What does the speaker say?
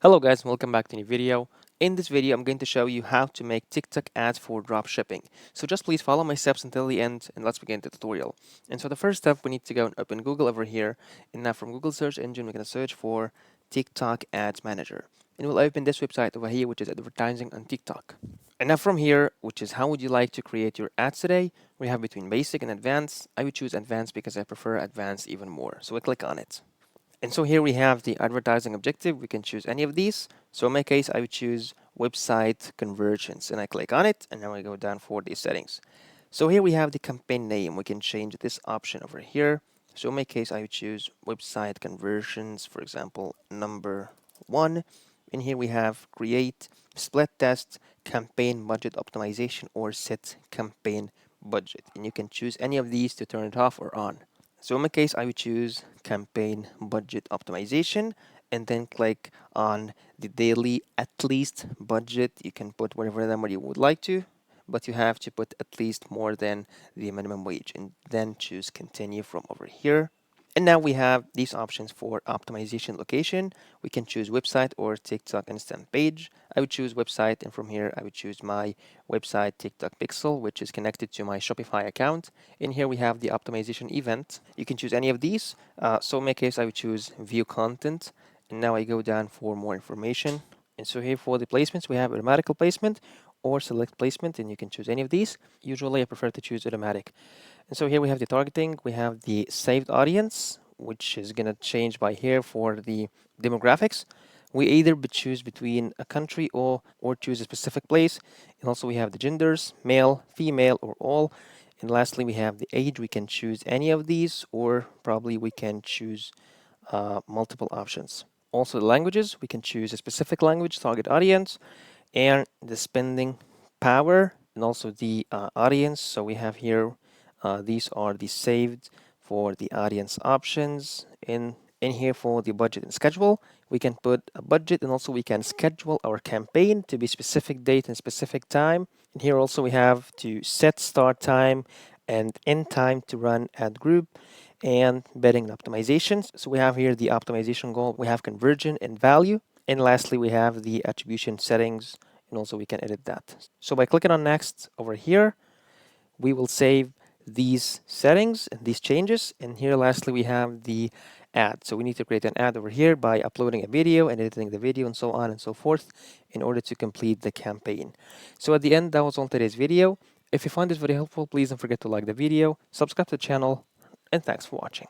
Hello guys, welcome back to a new video. In this video, I'm going to show you how to make TikTok ads for dropshipping. So just please follow my steps until the end and let's begin the tutorial. And so the first step, we need to go and open Google over here. And now from Google search engine, we're going to search for TikTok Ads Manager. And we'll open this website over here, which is advertising on TikTok. And now from here, which is how would you like to create your ads today, we have between basic and advanced. I would choose advanced because I prefer advanced even more. So we click on it. And so here we have the advertising objective. We can choose any of these. So in my case, I would choose website conversions and I click on it and now I go down for these settings. So here we have the campaign name. We can change this option over here. So in my case, I would choose website conversions, for example, number 1. And here we have create, split test, campaign budget optimization, or set campaign budget. And you can choose any of these to turn it off or on. So in my case, I would choose campaign budget optimization and then click on the daily at least budget. You can put whatever number you would like to, but you have to put at least more than the minimum wage and then choose continue from over here. And now we have these options for optimization location. We can choose website or TikTok instant page. I would choose website, and from here I would choose my website TikTok pixel, which is connected to my Shopify account. In here we have the optimization event. You can choose any of these. So in my case, I would choose view content. And now I go down for more information. And so here for the placements, we have automatic placement or select placement, and you can choose any of these. Usually I prefer to choose automatic. And so here we have the targeting, we have the saved audience, which is going to change by here for the demographics. We either choose between a country or choose a specific place. And also we have the genders, male, female, or all. And lastly, we have the age. We can choose any of these, or probably we can choose multiple options. Also the languages, we can choose a specific language, target audience, and the spending power, and also the audience. So we have here these are the saved for the audience options. In here for the budget and schedule, we can put a budget, and also we can schedule our campaign to be specific date and specific time. And here also we have to set start time and end time to run ad group and betting optimizations. So we have here the optimization goal, we have conversion and value, and lastly we have the attribution settings, and also we can edit that. So by clicking on next over here, we will save these settings and these changes. And here lastly we have the ad. So we need to create an ad over here by uploading a video and editing the video and so on and so forth in order to complete the campaign. So at the end, that was all today's video. If you find this very helpful, please don't forget to like the video, subscribe to the channel, and thanks for watching.